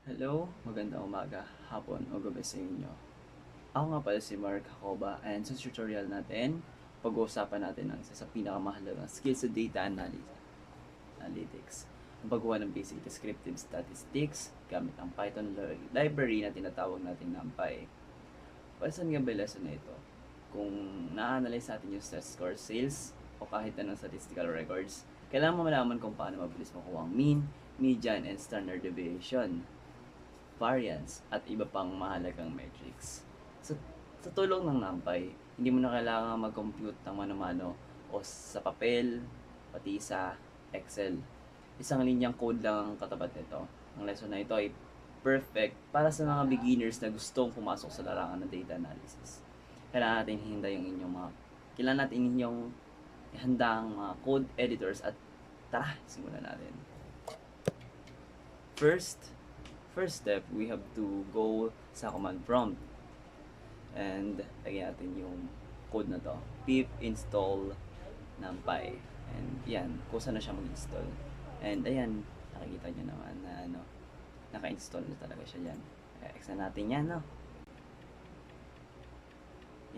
Hello, magandang umaga, hapon o gabi sa inyo. Ako nga pala si Mark Jacoba and sa tutorial natin, pag-uusapan natin ang isa sa pinakamahalagang skill sa data analytics. Ang paggawa ng basic descriptive statistics gamit ang Python library na tinatawag natin NumPy. Para saan nga ba lesson na ito? Kung na-analyze natin yung test score sales o kahit anong statistical records, kailangan mo malaman kung paano mabilis makuha ang mean, median, and standard deviation, variance, at iba pang mahalagang metrics. Sa tulong ng NumPy, hindi mo na kailangan mag-compute ng mano-mano o sa papel, pati sa Excel. Isang linyang code lang ang katapat nito. Ang lesson na ito ay perfect para sa mga beginners na gustong pumasok sa larangan ng data analysis. Kailangan natin kailangan natin inyong ihanda ang mga code editors at tara, simulan natin. First step, we have to go sa command prompt. And lagyan natin yung code na to. Pip install numpy. And yan, kusa na siya mag-install. And ayan, nakikita nyo naman na naka-install na talaga siya dyan. Kaya X na natin yan, no?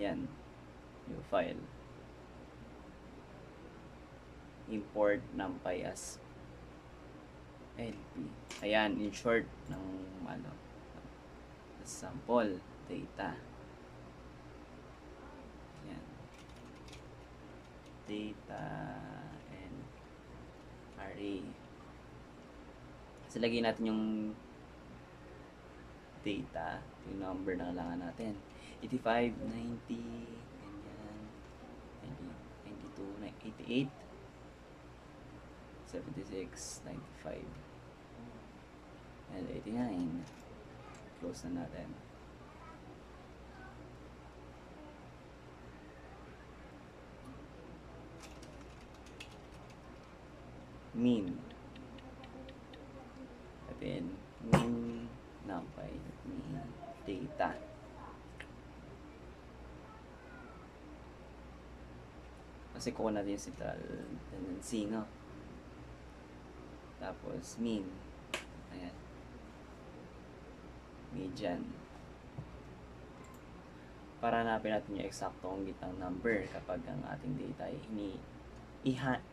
Yan, new file. Import numpy as LP. Ayan, in short ng sample data. Ayan. Data and array. So, lagyan natin yung data, yung number na kailangan natin. 85, 90, ganyan, 92, 88, 76, 95, and 89. Close na natin. Mean. At then, mean numpy, mean data. Kasi kuha natin yung central tendency, no? Tapos, mean. Ayan. Median. Para hanapin natin yung eksaktong gitnang number kapag ang ating data ay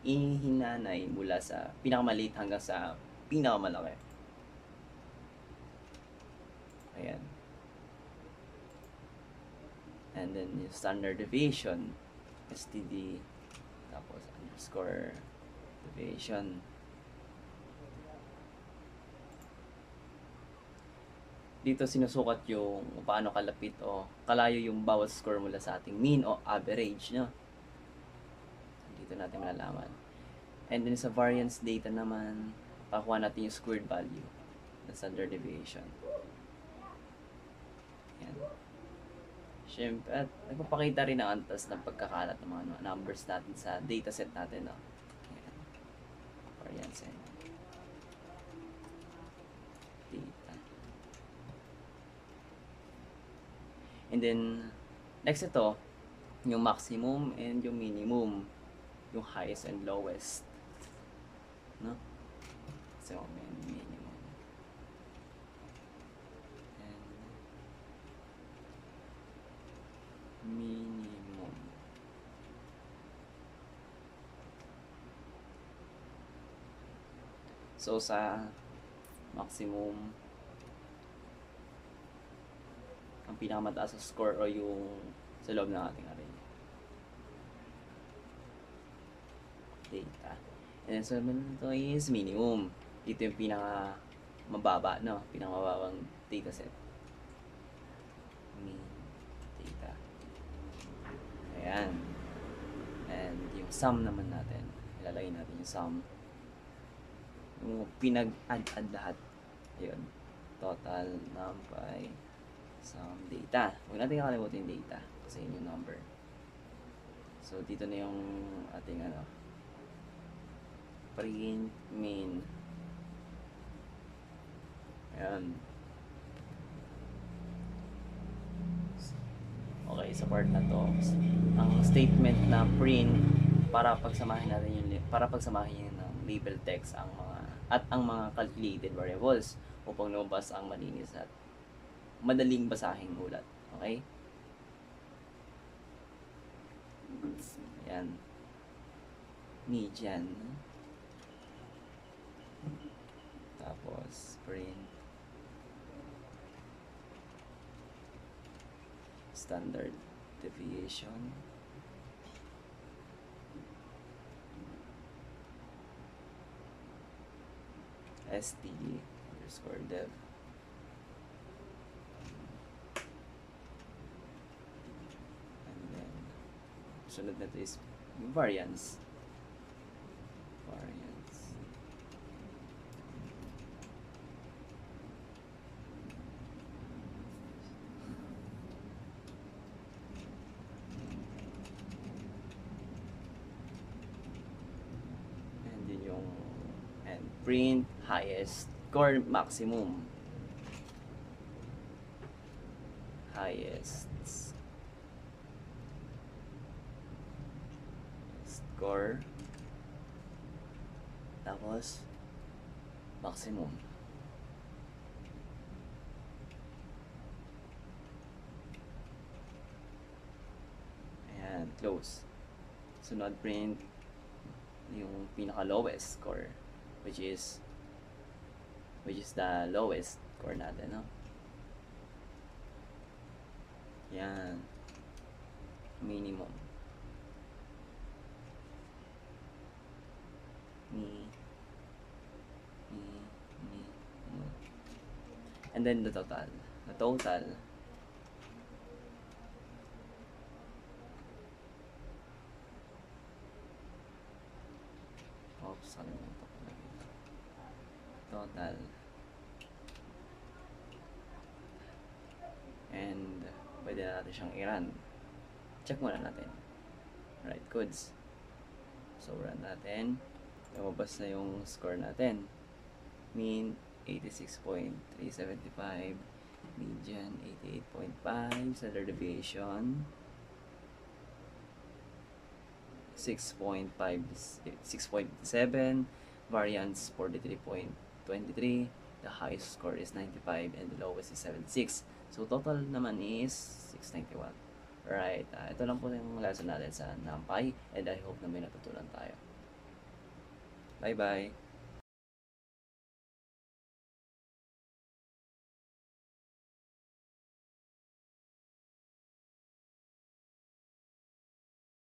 ihinanay mula sa pinakamaliit hanggang sa pinakamalaki. Ayan. And then yung standard deviation, STD, tapos underscore deviation. Dito sinusukat yung paano kalapit o kalayo yung bawat score mula sa ating mean o average, no? Dito natin malalaman. And then sa variance data naman, pakuha natin yung squared value ng standard deviation. Yan. Siyempre, at nagpapakita rin ang antas ng pagkakalat ng mga numbers natin sa dataset natin, no? Yan. Variance and data. And then, next ito, yung maximum and yung minimum, yung highest and lowest, no? So, minimum. And minimum. So, sa maximum, ang pinakamataas sa score o yung sa loob ng ating array. Data. And then, so, ito is minimum. Dito yung mababa, no? Pinakamababang dataset. Mean data. Ayan. And yung sum naman natin. Ilalagay natin yung sum. Yung pinag-add lahat. Ayun. Total numpy sum data. Huwag natin kakalimutin yung data kasi yun yung number. So, dito na yung ating print mean. Ayan. Okay, sa part na to, ang statement na print para pagsamahin natin yung ng label text ang mga calculated variables upang lumabas ang malinis at madaling basahing ulat. Okay? Ayan. Median. Tapos, print. Standard deviation. STD_dev. And then, sunod na ito is variance. And then yung print highest score maximum. Highest score, tapos maximum. Ayan, close. Sunod print yung pinaka lowest score, which is the lowest score natin, no? Yan. Minimum. And then the total. The total. Oops, ano yung total. And pwede na natin siyang i-run. Check muna natin. Right, goods. So, run natin. Lumabas na yung score natin. Mean, 86.375. Median, 88.5. Standard deviation, 6.7. Variance, 43.23. The highest score is 95 and the lowest is 76. So, total naman is 691. Right, ito lang po yung lesson natin sa NumPy and I hope na may natutunan tayo. Bye-bye!